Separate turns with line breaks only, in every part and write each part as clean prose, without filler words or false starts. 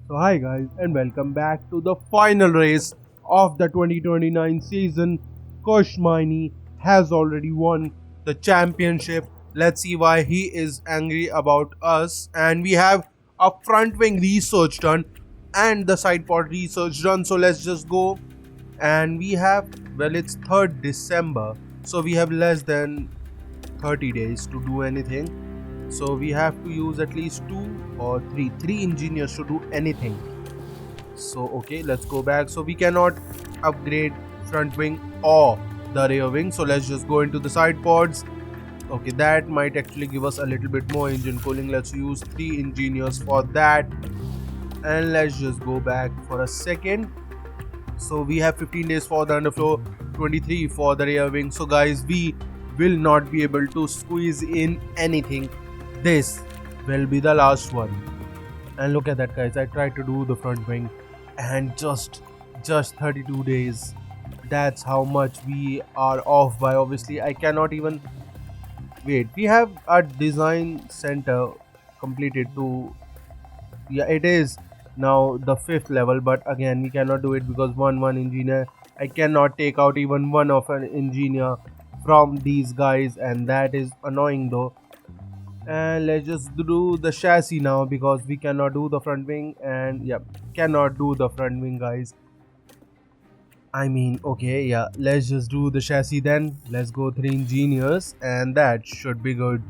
So hi guys and welcome back to the final race of the 2029 season. Koshmani has already won the championship. Let's see why he is angry about us. And we have a front wing research done and the side pod research done. So let's just go. And we have, well, it's 3rd December. So we have less than 30 days to do anything. So we have to use at least three engineers to do anything. So okay, let's go back. So we cannot upgrade front wing or the rear wing, so let's just go into the side pods. Okay, that might actually give us a little bit more engine cooling. Let's use 3 engineers for that. And let's just go back for a second. So we have 15 days for the underflow, 23 for the rear wing. So guys, we will not be able to squeeze in anything. This will be the last one. And look at that, guys, I tried to do the front wing and just 32 days. That's how much we are off by. Obviously I cannot even wait. We have a design center completed to, yeah, it is now the 5th level, but again we cannot do it because one engineer, I cannot take out even one of an engineer from these guys, and that is annoying though. And let's just do the chassis now because we cannot do the front wing. And yep, cannot do the front wing, guys. I mean, okay, yeah, let's just do the chassis then. Let's go 3 engineers and that should be good.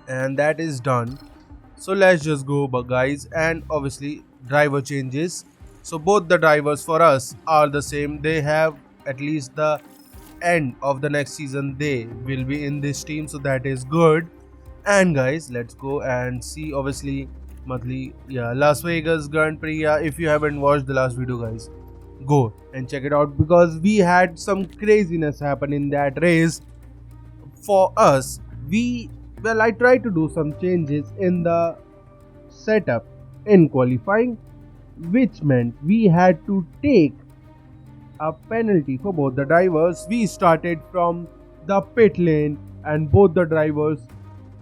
And that is done. So let's just go, but guys, and obviously driver changes. So both the drivers for us are the same. They have at least the end of the next season they will be in this team, so that is good. And guys, let's go and see, obviously, monthly, yeah, Las Vegas Grand Prix. Yeah, if you haven't watched the last video, guys, go and check it out because we had some craziness happen in that race. For us, I tried to do some changes in the setup in qualifying, which meant we had to take a penalty for both the drivers. We started from the pit lane and both the drivers,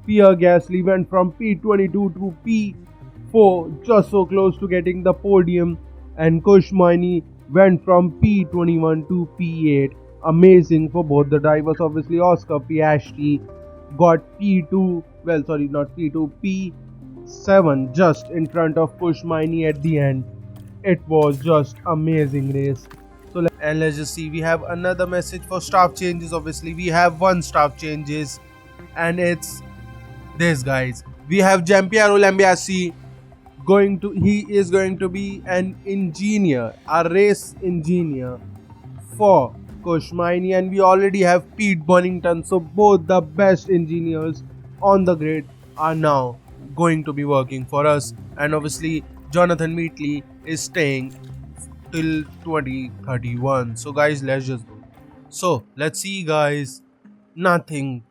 Pierre Gasly went from P22 to P4, just so close to getting the podium, and Kushmani went from P21 to P8. Amazing for both the drivers. Obviously Oscar Piastri got P2, well, sorry, not P2, P7, just in front of Kushmani at the end. It was just amazing race. So and let's just see, we have another message for staff changes. Obviously we have one staff changes and it's this, guys. We have Giampiero Lambiasi he is going to be an engineer, a race engineer for Kushmani, and we already have Pete Bonington. So both the best engineers on the grid are now going to be working for us. And obviously Jonathan Meatley is staying till 2031. So guys, let's just go. So let's see, guys, nothing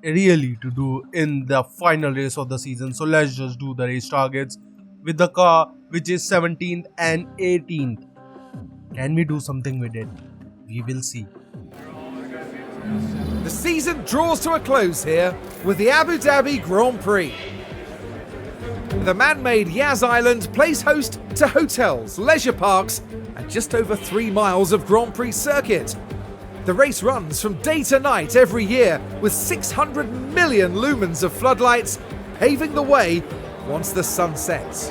really to do in the final race of the season, so let's just do the race targets with the car, which is 17th and 18th. Can we do something with it? We will see.
The season draws to a close here with the Abu Dhabi Grand Prix. The man-made Yas Island plays host to hotels, leisure parks, and just over 3 miles of Grand Prix circuit. The race runs from day to night every year with 600 million lumens of floodlights paving the way once the sun sets.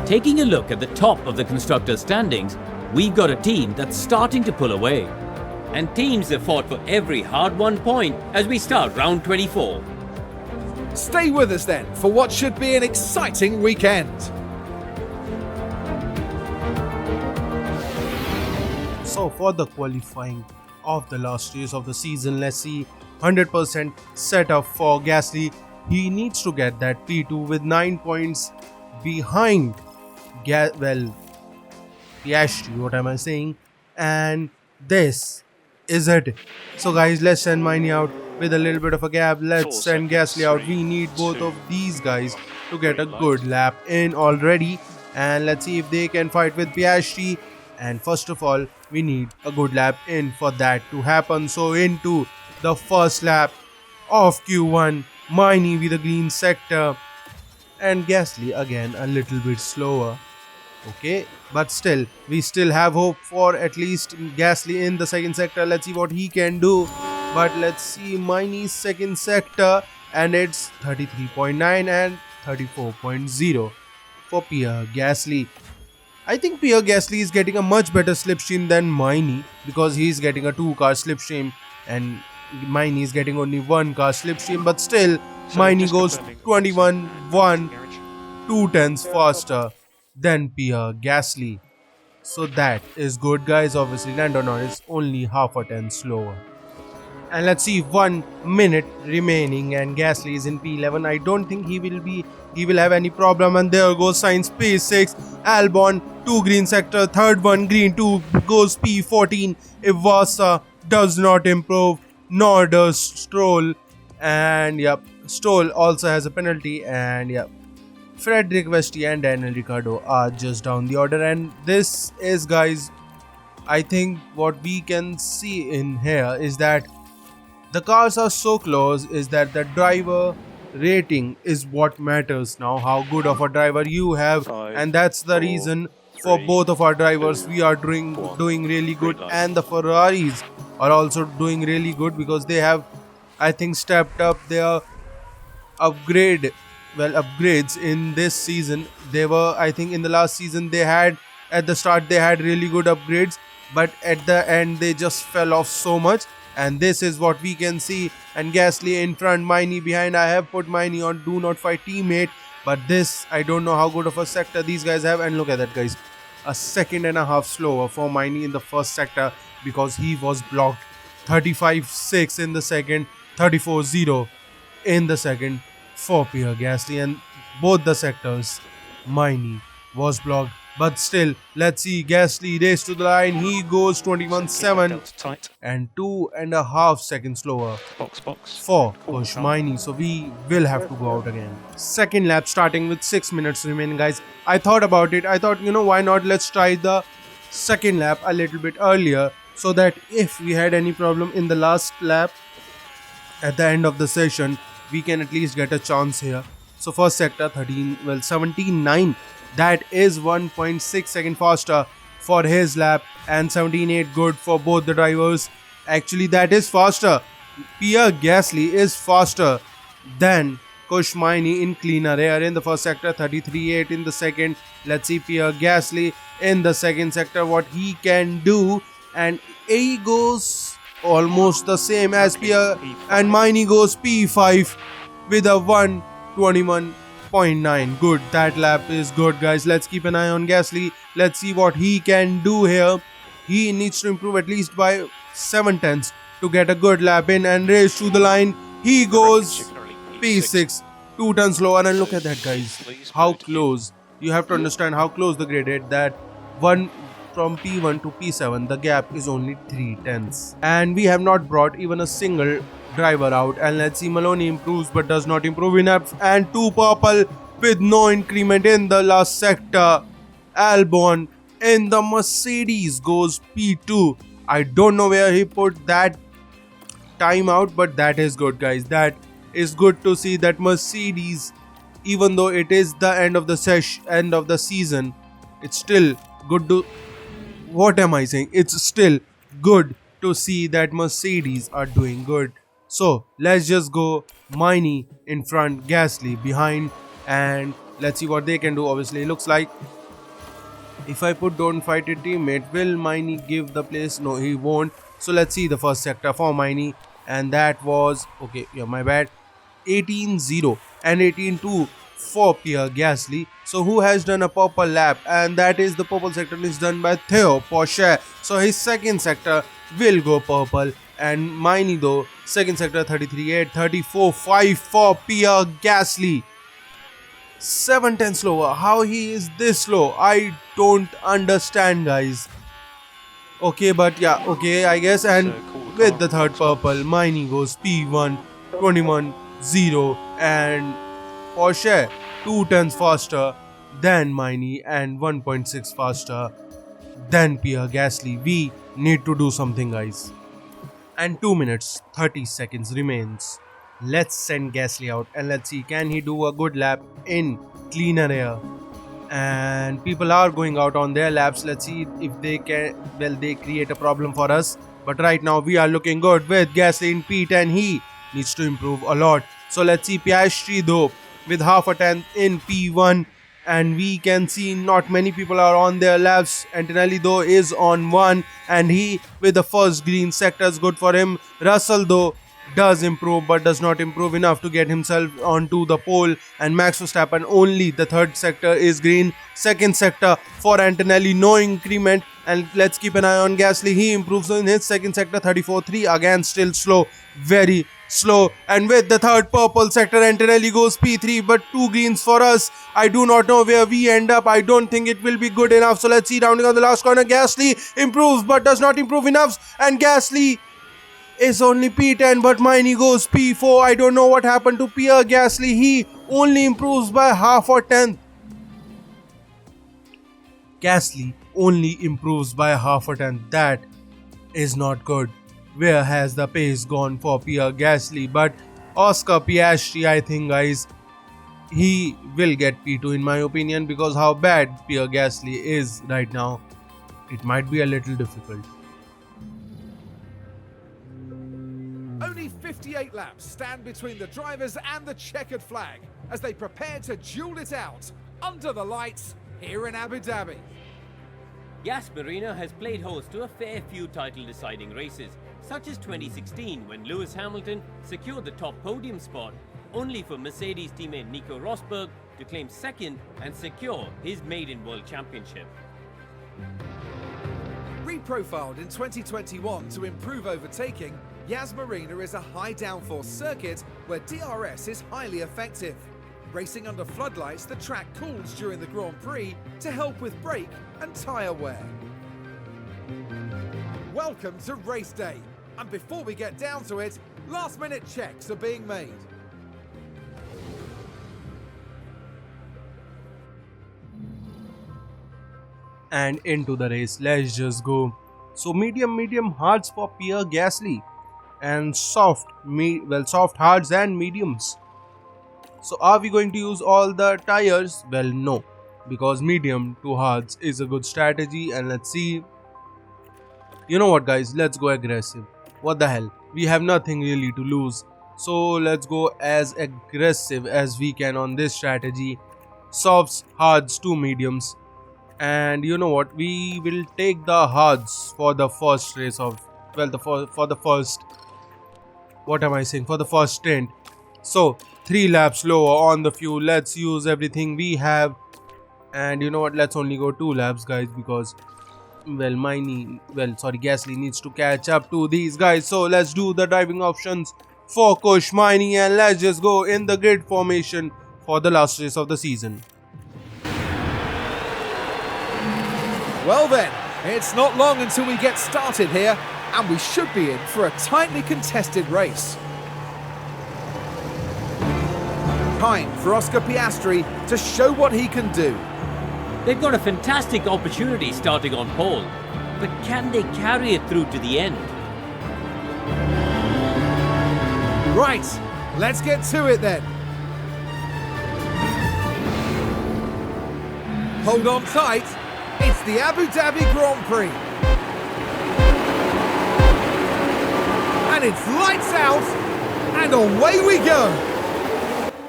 Taking a look at the top of the constructors' standings, we've got a team that's starting to pull away. And teams have fought for every hard-won point as we start round 24.
Stay with us then for what should be an exciting weekend.
So for the qualifying of the last race of the season, let's see, 100% setup for Gasly. He needs to get that P2 with 9 points behind Piastri, what am I saying? And this is it. So guys, let's send Miney out with a little bit of a gap. Let's send Gasly out. We need both of these guys to get a good lap in already. And let's see if they can fight with Piastri. And first of all, we need a good lap in for that to happen. So into the first lap of Q1, Miney with the green sector. And Gasly again a little bit slower. Okay, but still, we still have hope for at least Gasly in the second sector. Let's see what he can do. But let's see Miney's second sector, and it's 33.9 and 34.0 for Pierre Gasly. I think Pierre Gasly is getting a much better slipstream than Miney because he's getting a 2-car slipstream and Miney is getting only 1-car slipstream. But still, Miney goes 21.1, 2 tenths faster than Pierre Gasly. So that is good, guys. Obviously, Lando Norris is only half a tenth slower. And let's see, 1 minute remaining, and Gasly is in P11. I don't think he will have any problem. And there goes Sainz P6, Albon 2 green sector, third one green 2 goes P14. Ivasa does not improve, nor does Stroll. And yep, Stroll also has a penalty. And yep, Frederick Vesti and Daniel Ricciardo are just down the order. And this is, guys, I think what we can see in here is that the cars are so close, is that the driver rating is what matters now, how good of a driver you have. And that's the reason for both of our drivers we are doing really good, and the Ferraris are also doing really good because they have, I think, stepped up their upgrades in this season. They were, I think, in the last season they had, at the start they had really good upgrades, but at the end they just fell off so much. And this is what we can see. And Gasly in front, Miney behind. I have put Miney on do not fight teammate, but this, I don't know how good of a sector these guys have. And look at that, guys, a second and a half slower for Miney in the first sector because he was blocked. 35.6 in the second, 34.0 in the second for Pierre Gasly. And both the sectors, Miney was blocked. But still, let's see, Gasly race to the line. He goes 21.7 and 2.5 seconds slower for Push Miney. So we will have to go out again. Second lap starting with 6 minutes remaining, guys. I thought about it. I thought, why not? Let's try the second lap a little bit earlier so that if we had any problem in the last lap at the end of the session, we can at least get a chance here. So first sector 17.9. That is 1.6 seconds faster for his lap, and 17.8 good for both the drivers. Actually, that is faster. Pierre Gasly is faster than Kush Miney in cleaner air in the first sector, 33.8 in the second. Let's see Pierre Gasly in the second sector, what he can do. And he goes almost the same as Pierre, and Miney goes P5 with a 1:21.9. Good, that lap is good, guys. Let's keep an eye on Gasly. Let's see what he can do here. He needs to improve at least by 7 tenths to get a good lap in and race to the line. He goes P6, 2 tenths lower. And look at that, guys, how close. You have to understand how close the grid is. That one from P1 to P7, the gap is only 3 tenths. And we have not brought even a single driver out. And let's see, Maloney improves but does not improve enough. And 2 purple with no increment in the last sector. Albon in the Mercedes goes P2. I don't know where he put that time out, but that is good, guys. That is good to see that Mercedes, even though it is the end of the season, it's still good to, what am I saying? It's still good to see that Mercedes are doing good. So let's just go Miney in front, Gasly behind, and let's see what they can do. Obviously, it looks like if I put don't fight a teammate, will Miney give the place? No, he won't. So let's see the first sector for Miney, and that was, okay, yeah, my bad, 18.0 and 18.2 for Pierre Gasly. So who has done a purple lap? And that is the purple sector is done by Theo Porsche. So his second sector will go purple. And Miney though, second sector 33.8, 34.5 for Pierre Gasly. 7 tenths slower. How he is this slow? I don't understand, guys. Okay, but yeah, okay, I guess. And with the third purple, Miney goes P1, 21.0, and Porsche 2 tenths faster than Miney and 1.6 faster than Pierre Gasly. We need to do something, guys. And 2 minutes 30 seconds remains. Let's send Gasly out and let's see, can he do a good lap in cleaner air. And people are going out on their laps. Let's see if they can, well, they create a problem for us. But right now we are looking good with Gasly in P10 and he needs to improve a lot. So let's see Piastri though with half a tenth in P1, and we can see not many people are on their laps. Antonelli though is on one and he with the first green sector is good for him. Russell though does improve but does not improve enough to get himself onto the pole, and Max Verstappen only the third sector is green. Second sector for Antonelli, no increment, and let's keep an eye on Gasly. He improves in his second sector 34.3, again still slow, very slow, and with the third purple sector Antonelli goes P3 but two greens for us. I do not know where we end up. I don't think it will be good enough. So let's see, rounding on the last corner, Gasly improves but does not improve enough, and Gasly is only P10 but Miney goes P4. I don't know what happened to Pierre Gasly. He only improves by half a tenth. Gasly only improves by half a tenth. That is not good. Where has the pace gone for Pierre Gasly? But Oscar Piastri, I think guys, he will get P2 in my opinion, because how bad Pierre Gasly is right now, it might be a little difficult.
Only 58 laps stand between the drivers and the checkered flag as they prepare to duel it out under the lights here in Abu Dhabi.
Yas Marina has played host to a fair few title-deciding races, such as 2016 when Lewis Hamilton secured the top podium spot, only for Mercedes teammate Nico Rosberg to claim second and secure his maiden World Championship.
Reprofiled in 2021 to improve overtaking, Yas Marina is a high downforce circuit where DRS is highly effective. Racing under floodlights, the track cools during the Grand Prix to help with brake and tyre wear. Welcome to race day, and before we get down to it, last minute checks are being made.
And into the race, let's just go. So medium hards for Pierre Gasly, and soft hards and mediums. So are we going to use all the tires? Well, no, because medium to hards is a good strategy. And let's see, you know what guys, let's go aggressive. What the hell, we have nothing really to lose, so let's go as aggressive as we can on this strategy. Softs, hards to mediums. And you know what, we will take the hards for the first race of, well, for the first, what am I saying, for the first stint. So 3 laps lower on the fuel. Let's use everything we have. And you know what, let's only go 2 laps guys, because well, Gasly needs to catch up to these guys. So let's do the driving options for Kush, Miney, and let's just go in the grid formation for the last race of the season.
Well then, it's not long until we get started here, and we should be in for a tightly contested race. Time for Oscar Piastri to show what he can do.
They've got a fantastic opportunity starting on pole, but can they carry it through to the end?
Right, let's get to it then. Hold on tight, it's the Abu Dhabi Grand Prix. And it's lights out, and away we go.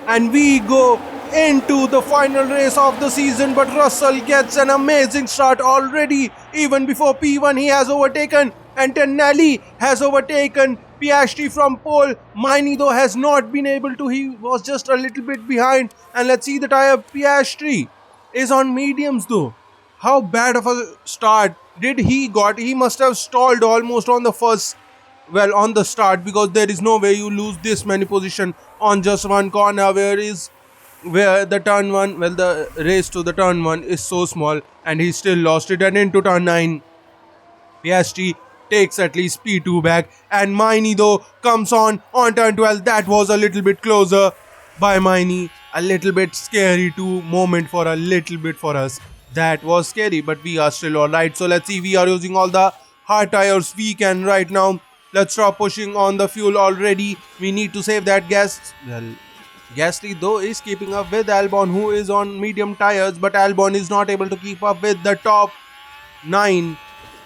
And we go into the final race of the season, but Russell gets an amazing start already. Even before P1 he has overtaken Antonelli, has overtaken Piastri from pole. Miney though has not been able to, he was just a little bit behind. And let's see the tire, Piastri is on mediums though. How bad of a start did he got? He must have stalled almost on the first, well, on the start, because there is no way you lose this many position on just one corner, where the turn 1, well, the race to the turn 1 is so small, and he still lost it. And into turn 9, Piastri takes at least P2 back, and Miney though comes on turn 12. That was a little bit closer by Miney, a little bit scary too moment for a little bit for us. That was scary, but we are still alright. So let's see, we are using all the hard tires we can right now. Let's stop pushing on the fuel already. We need to save that gas. Well, Gasly though is keeping up with Albon, who is on medium tires, but Albon is not able to keep up with the top 9.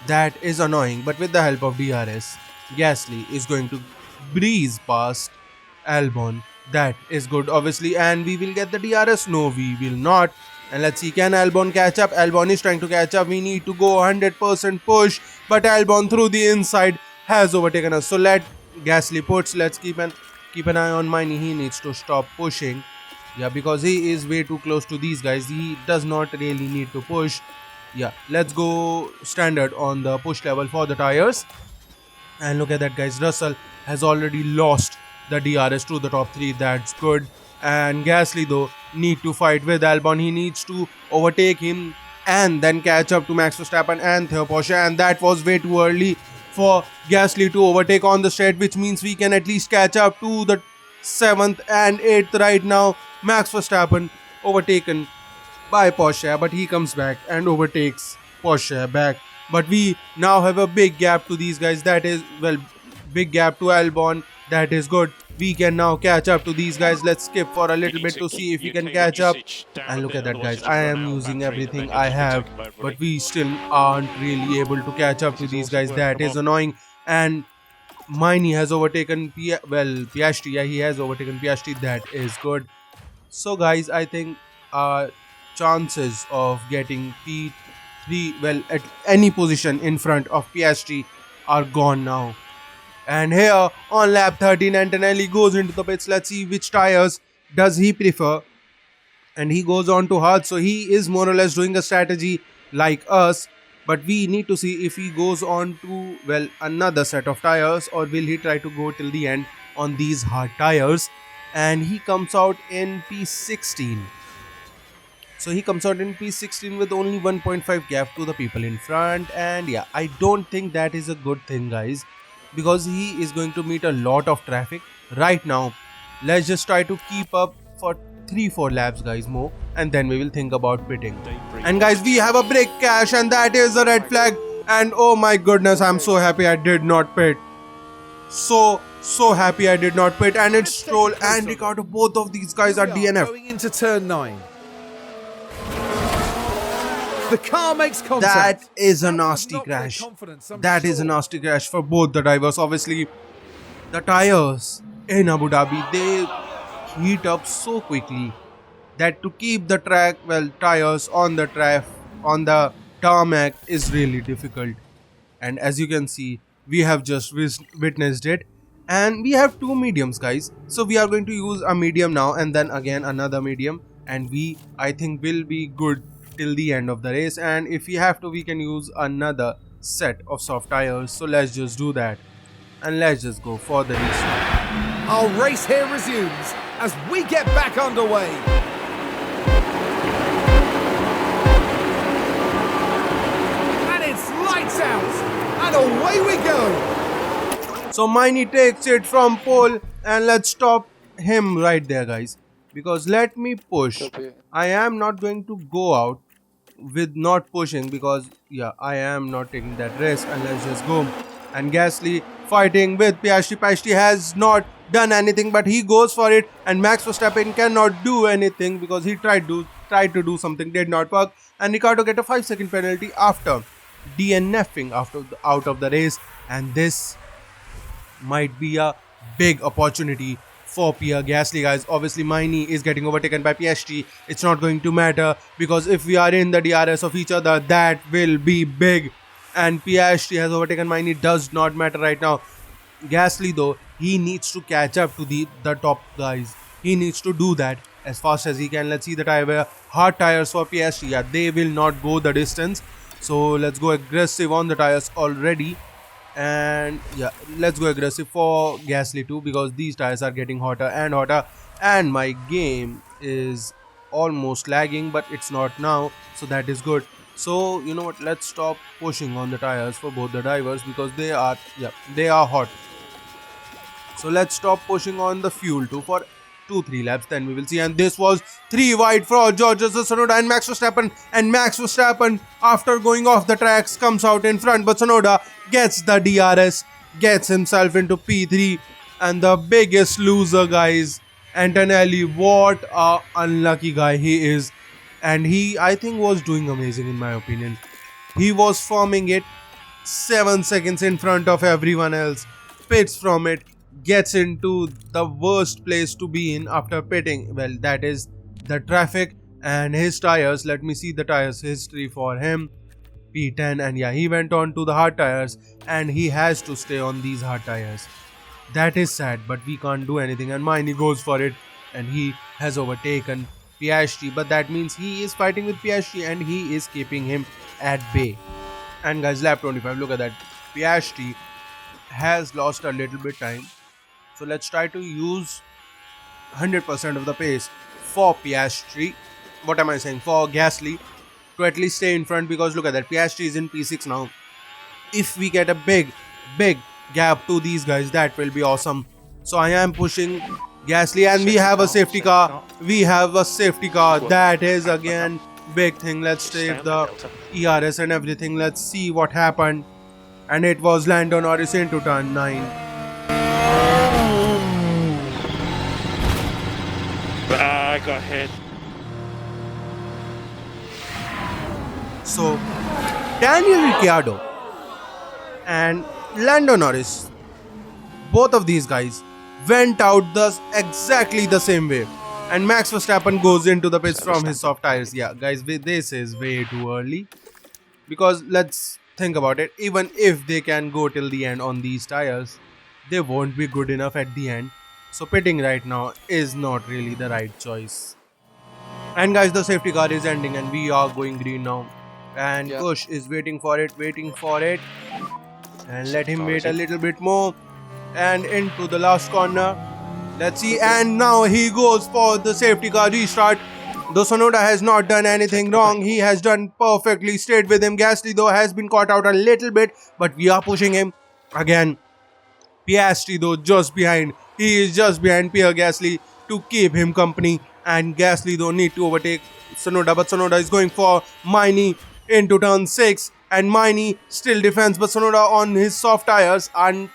That is annoying, but with the help of DRS, Gasly is going to breeze past Albon. That is good, obviously, and we will get the DRS. No, we will not. And let's see, can Albon catch up? Albon is trying to catch up. We need to go 100% push, but Albon through the inside has overtaken us. So let Gasly push. Let's keep an eye on Miney. He needs to stop pushing. Yeah, because he is way too close to these guys. He does not really need to push. Yeah, let's go standard on the push level for the tires. And look at that, guys. Russell has already lost the DRS to the top 3. That's good. And Gasly though need to fight with Albon. He needs to overtake him and then catch up to Max Verstappen and Theo Porsche. And that was way too early for Gasly to overtake on the straight, which means we can at least catch up to the 7th and 8th right now. Max Verstappen overtaken by Porsche, but he comes back and overtakes Porsche back. But we now have a big gap to these guys. That is, well, big gap to Albon. That is good. We can now catch up to these guys. Let's skip for a little bit to see if we can catch up. And look at that, guys. I am using everything I have, but we still aren't really able to catch up to these guys. That is annoying. And Miney has overtaken Piastri. Yeah, he has overtaken Piastri. That is good. So guys, I think chances of getting P3, well, at any position in front of Piastri are gone now. And here on lap 13, Antonelli goes into the pits. Let's see which tires does he prefer. And he goes on to hard, so he is more or less doing a strategy like us. But we need to see if he goes on to, well, another set of tires, or will he try to go till the end on these hard tires. And he comes out in P16. So he comes out in P16 with only 1.5 gap to the people in front. And yeah, I don't think that is a good thing, guys, because he is going to meet a lot of traffic right now. Let's just try to keep up for 3-4 laps, guys, more, and then we will think about pitting. And guys, we have a brake crash, and that is a red flag. And oh my goodness, I'm so happy I did not pit. So happy I did not pit. And it's Stroll and Ricciardo. Both of these guys are DNF.
Going into turn 9. The car makes contact.
That is a nasty crash. That is a nasty crash for both the drivers. Obviously, the tires in Abu Dhabi, they heat up so quickly that to keep the tires on the tarmac is really difficult. And as you can see, we have just witnessed it. And we have 2 mediums, guys. So we are going to use a medium now, and then again another medium. And we, I think, will be good till the end of the race. And if we have to, we can use another set of soft tires. So let's just do that, and let's just go for the restart.
Our race here resumes as we get back underway. And it's lights out, and away we go.
So Miney takes it from pole, and let's stop him right there, guys, because let me push. I am not going to go out with not pushing, because yeah, I am not taking that risk. And let's just go. And Gasly fighting with Piastri. Piastri has not done anything, but he goes for it. And Max Verstappen cannot do anything because he tried to do something, did not work. And Ricciardo get a 5-second penalty after DNFing out of the race. And this might be a big opportunity for Pierre Gasly, guys. Obviously, Miney is getting overtaken by Piastri. It's not going to matter, because if we are in the DRS of each other, that will be big. And Piastri has overtaken Miney. Does not matter right now. Gasly, though, he needs to catch up to the top guys. He needs to do that as fast as he can. Let's see the tire wear. Hard tires for Piastri. Yeah, they will not go the distance. So let's go aggressive on the tires already. And yeah, let's go aggressive for Gasly too, because these tires are getting hotter and hotter. And my game is almost lagging, but it's not now, so that is good. So you know what, let's stop pushing on the tires for both the drivers, because they are hot. So let's stop pushing on the fuel too for 2-3 laps, then we will see. And this was 3 wide for George Tsunoda and Max Verstappen. And Max Verstappen, after going off the tracks, comes out in front, but Tsunoda gets the DRS, gets himself into P3. And the biggest loser, guys, Antonelli, what a unlucky guy he is. And he, I think, was doing amazing in my opinion. He was forming it 7 seconds in front of everyone else, pits from it, gets into the worst place to be in after pitting. Well, that is the traffic and his tires. Let me see the tires history for him. P10, and yeah, he went on to the hard tires and he has to stay on these hard tires. That is sad, but we can't do anything. And Maini goes for it and he has overtaken Piastri, but that means he is fighting with Piastri and he is keeping him at bay. And guys, lap 25, look at that. Piastri has lost a little bit time. So let's try to use 100% of the pace for Piastri. What am I saying? For Gasly to at least stay in front, because look at that. Piastri is in P6 now. If we get a big gap to these guys, that will be awesome. So I am pushing Gasly and we have a safety car. We have a safety car. That is again big thing. Let's save the ERS and everything. Let's see what happened. And it was Lando Norris into turn 9.
I got hit.
So Daniel Ricciardo and Lando Norris, both of these guys went out exactly the same way. And Max Verstappen goes into the pits from his soft tires. Yeah, guys, this is way too early. Because let's think about it. Even if they can go till the end on these tires, they won't be good enough at the end. So pitting right now is not really the right choice. And guys, the safety car is ending and we are going green now. And Kush is waiting for it. And let him wait a little bit more. And into the last corner. Let's see. And now he goes for the safety car restart. Though Tsunoda has not done anything wrong, he has done perfectly. Stayed with him. Gasly though has been caught out a little bit, but we are pushing him again. Piastri though just behind. He is just behind Pierre Gasly to keep him company. And Gasly though need to overtake Tsunoda, but Tsunoda is going for Maini into turn 6. And Maini still defends, but Tsunoda on his soft tires and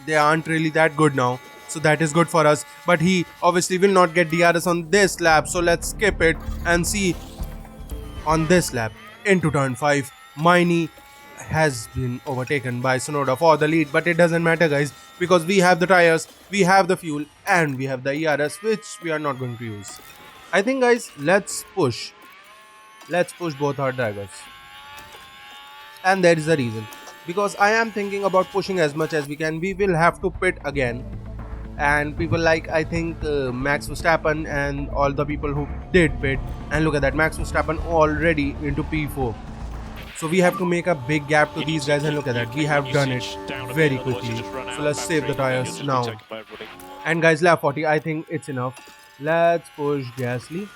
they aren't really that good now. So that is good for us. But he obviously will not get DRS on this lap. So let's skip it and see on this lap. Into turn 5. Maini has been overtaken by Tsunoda for the lead. But it doesn't matter, guys. Because we have the tires, we have the fuel, and we have the ERS, which we are not going to use. I think, guys, let's push. Let's push both our drivers. And there is a reason. Because I am thinking about pushing as much as we can. We will have to pit again. And people like, I think, Max Verstappen and all the people who did pit. And look at that, Max Verstappen already into P4. So we have to make a big gap to these guys, and look at that, we have done it very quickly. So let's save the tires now. And guys, lap 40, I think it's enough. Let's push Gasly.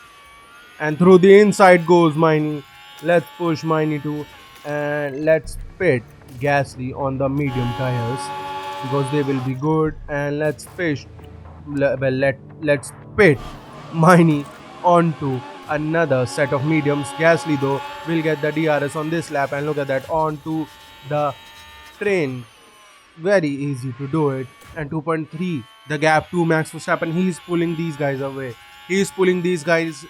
And through the inside goes Maini. Let's push Maini too. And let's pit Gasly on the medium tires, because they will be good. And let's let's pit Maini onto another set of mediums. Gasly though will get the DRS on this lap, and look at that, onto the train. Very easy to do it. And 2.3 the gap to Max Verstappen. He is pulling these guys away. He is pulling these guys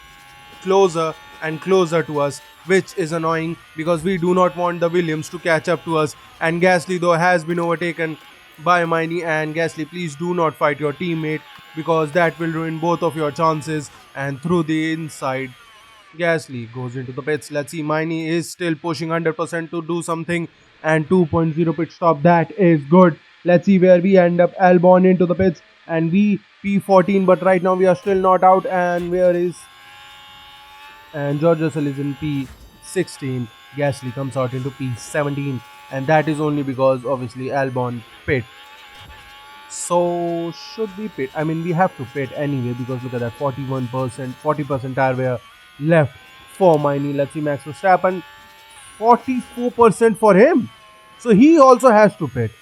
closer and closer to us, which is annoying because we do not want the Williams to catch up to us. And Gasly though has been overtaken by Maini. And Gasly, please do not fight your teammate, because that will ruin both of your chances. And through the inside, Gasly goes into the pits. Let's see, Maini is still pushing 100% to do something. And 2.0 pit stop, that is good. Let's see where we end up. Albon into the pits and we P14, but right now we are still not out. And where is... And George Russell is in P16. Gasly comes out into P17, and that is only because obviously Albon pit. So should we pit? I mean, we have to pit anyway, because look at that, 41%, 40% tire wear left for Maini. Let's see, Max Verstappen, 44% for him. So he also has to pit.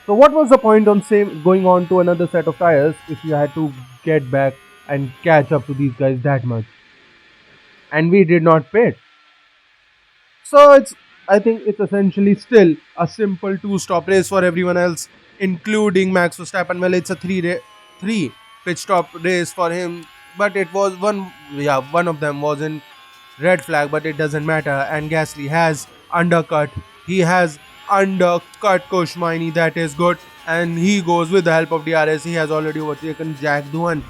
So what was the point on going on to another set of tires if you had to get back and catch up to these guys that much? And we did not pit. So I think it's essentially still a simple two-stop race for everyone else, including Max Verstappen. Well, it's a three pit stop race for him, but it was one of them was in red flag, but it doesn't matter. And Gasly has undercut. He has undercut Koshmaini. That is good. And he goes with the help of DRS. He has already overtaken Jack Doohan.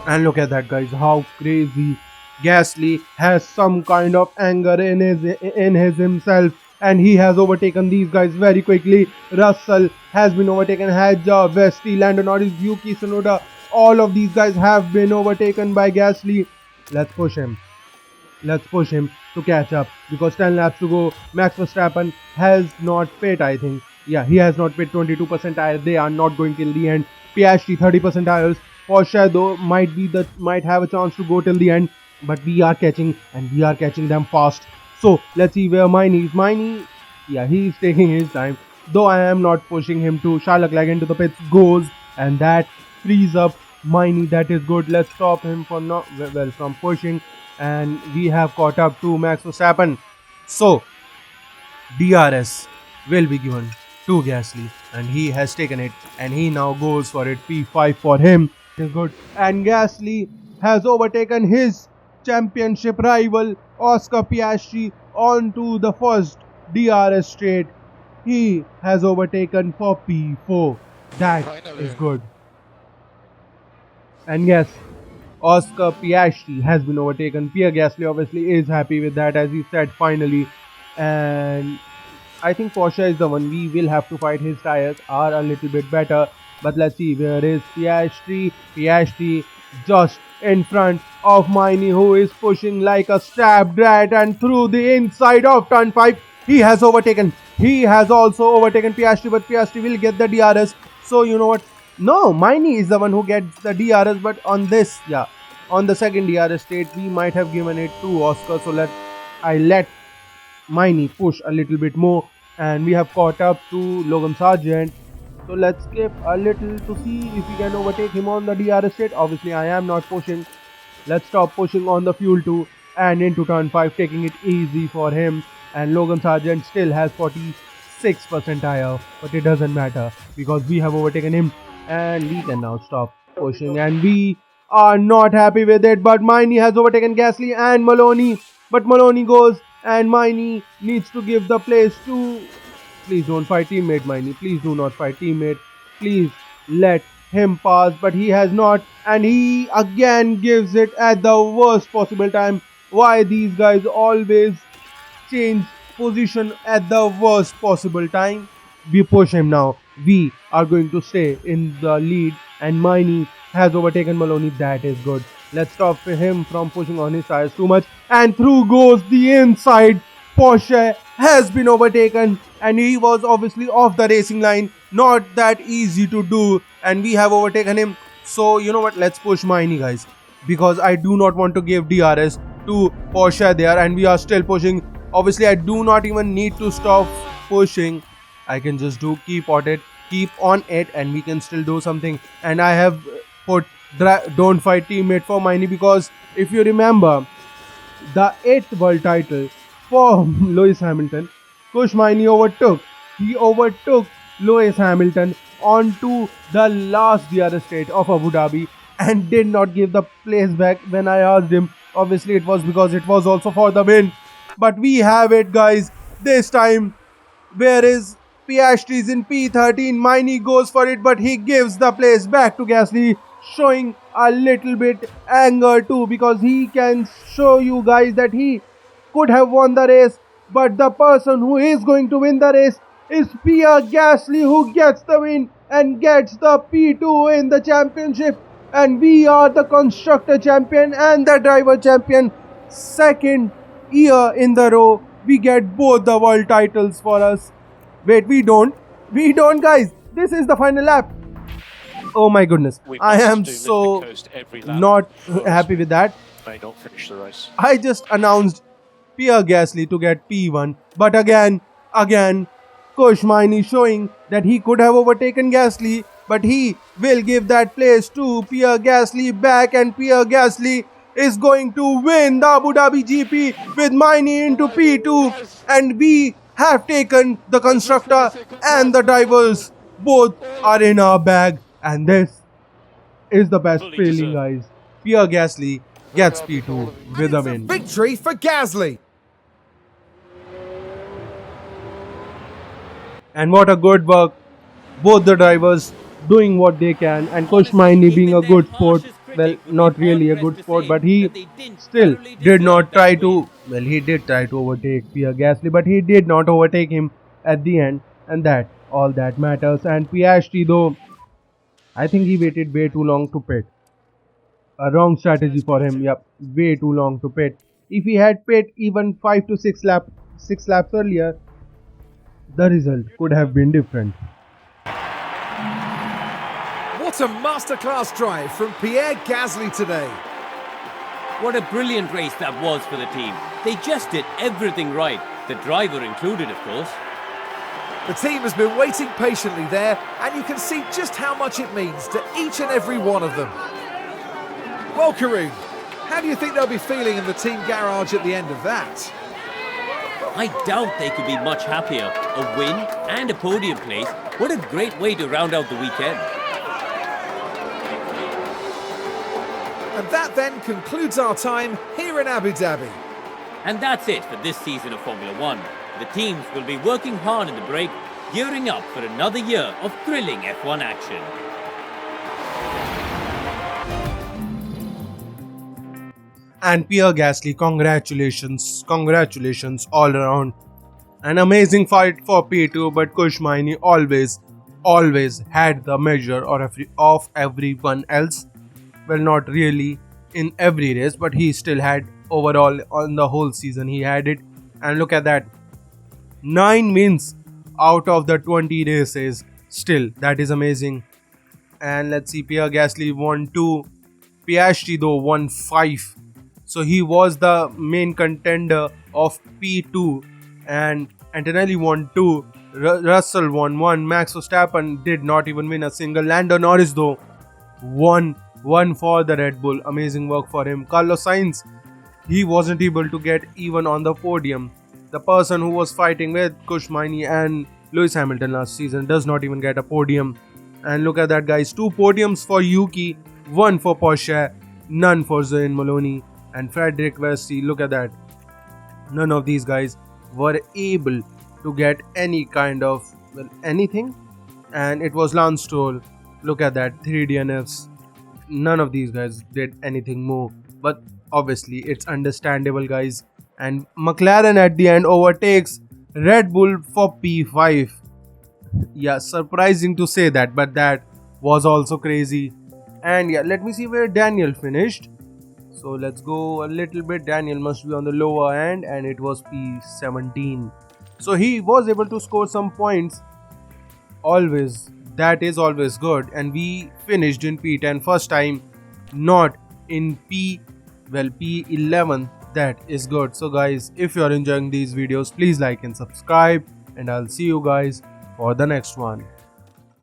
And look at that, guys. How crazy. Gasly has some kind of anger in his himself, and he has overtaken these guys very quickly. Russell has been overtaken. Hadja, Vesti, Lando Norris, Yuki Tsunoda. All of these guys have been overtaken by Gasly. Let's push him. Let's push him to catch up because 10 laps to go. Max Verstappen has not pit, I think. Yeah, he has not pit. 22% tires. They are not going till the end. Piastri 30% tires. Porsche though might have a chance to go till the end, but we are catching them fast. So let's see where Maini is. Maini, yeah, he is taking his time. Though I am not pushing him to. Charles Leclerc into the pits goes, and that frees up Maini. That is good. Let's stop him from pushing. And we have caught up to Max Verstappen. So DRS will be given to Gasly, and he has taken it, and he now goes for it. P5 for him is good. And Gasly has overtaken his championship rival Oscar Piastri onto the first DRS straight. He has overtaken for P4. That is good. And yes, Oscar Piastri has been overtaken. Pierre Gasly obviously is happy with that, as he said finally. And I think Porsche is the one. We will have to fight. His tires are a little bit better. But let's see, where is Piastri? Piastri just in front of Maini, who is pushing like a stabbed rat, and through the inside of turn 5. He has overtaken. He has also overtaken Piastri, but Piastri will get the DRS. So you know what? No, Maini is the one who gets the DRS, but on this, on the second DRS state, we might have given it to Oscar. So I let Maini push a little bit more, and we have caught up to Logan Sargent. So let's skip a little to see if we can overtake him on the DRS state. Obviously, I am not pushing. Let's stop pushing on the fuel 2 and into turn 5, taking it easy for him. And Logan Sargent still has 46% tire, but it doesn't matter because we have overtaken him. And we can now stop pushing, and we are not happy with it. But Maini has overtaken Gasly and Maloney. But Maloney goes, and Maini needs to give the place to. Please don't fight teammate, Maini. Please do not fight teammate. Please let him pass. But he has not, and he again gives it at the worst possible time. Why these guys always change position at the worst possible time? We push him now. We are going to stay in the lead, and Maini has overtaken Maloney. That is good. Let's stop him from pushing on his tires too much. And through goes the inside. Porsche has been overtaken, and he was obviously off the racing line. Not that easy to do, and we have overtaken him. So you know what? Let's push Maini, guys, because I do not want to give DRS to Porsche there, and we are still pushing. Obviously, I do not even need to stop pushing. I can just keep on it, and we can still do something. And I have put don't fight teammate for Maini, because if you remember the 8th world title for Lewis Hamilton, Maini overtook. He overtook Lewis Hamilton onto the last DRS state of Abu Dhabi and did not give the place back when I asked him. Obviously, it was because it was also for the win. But we have it, guys, this time. Where is Piastri? Is in P13. Maini goes for it, but he gives the place back to Gasly, showing a little bit anger too, because he can show you guys that he could have won the race, but the person who is going to win the race is Pierre Gasly, who gets the win and gets the P2 in the championship. And we are the constructor champion and the driver champion. Second year in the row, we get both the world titles for us. Wait, we don't, guys. This is the final lap. Oh my goodness, I am so not happy with that.
May not finish the race.
I just announced Pierre Gasly to get P1, but again, Koshmaini showing that he could have overtaken Gasly, but he will give that place to Pierre Gasly back, and Pierre Gasly is going to win the Abu Dhabi GP with Maini into P2, and we have taken the constructor and the drivers. Both are in our bag, and this is the best
Fully
feeling,
deserved.
guys. Pierre Gasly gets P2 with a
It's a
win.
victory for Gasly.
And what a good work. Both the drivers doing what they can, and Coach Maini being a good sport. Well, not really a good sport, but he still did not try to. Well, he did try to overtake Pierre Gasly, but he did not overtake him at the end, and that all that matters. And Piastri, though, I think he waited way too long to pit. A wrong strategy for him. Yep, way too long to pit. If he had pit even 6 laps earlier, the result could have been different.
What a masterclass drive from Pierre Gasly today.
What a brilliant race that was for the team. They just did everything right, the driver included, of course.
The team has been waiting patiently there, and you can see just how much it means to each and every one of them. Well, Karoon, how do you think they'll be feeling in the team garage at the end of that?
I doubt they could be much happier. A win and a podium place. What a great way to round out the weekend.
And that then concludes our time here in Abu Dhabi.
And that's it for this season of Formula One. The teams will be working hard in the break, gearing up for another year of thrilling F1 action.
And Pierre Gasly, congratulations all around. An amazing fight for P2, but Kushmaini always had the measure of everyone else. Well, not really in every race, but he still had overall on the whole season he had it. And look at that, 9 wins out of the 20 races. Still, that is amazing. And let's see, Pierre Gasly won 2, Piastri though won 5. So he was the main contender of P2, and Antonelli won 2, Russell won 1, Max Verstappen did not even win a single, Lando Norris though won 1 for the Red Bull, amazing work for him. Carlos Sainz, he wasn't able to get even on the podium. The person who was fighting with Kushmaini and Lewis Hamilton last season does not even get a podium. And look at that, guys, 2 podiums for Yuki, 1 for Porsche, none for Zayn Maloney and Frederick Vesti. Look at that, none of these guys were able to get any kind of anything, and it was Lance Stroll. Look at that, 3 DNFs. None of these guys did anything more, but obviously it's understandable, guys. And McLaren at the end overtakes Red Bull for P5. Yeah, surprising to say that, but that was also crazy. And yeah, let me see where Daniel finished. So let's go a little bit. Daniel must be on the lower end, and it was P17. So he was able to score some points. Always, that is always good. And we finished in P10 first time, not in P11. That is good. So guys, if you are enjoying these videos, please like and subscribe, and I'll see you guys for the next one.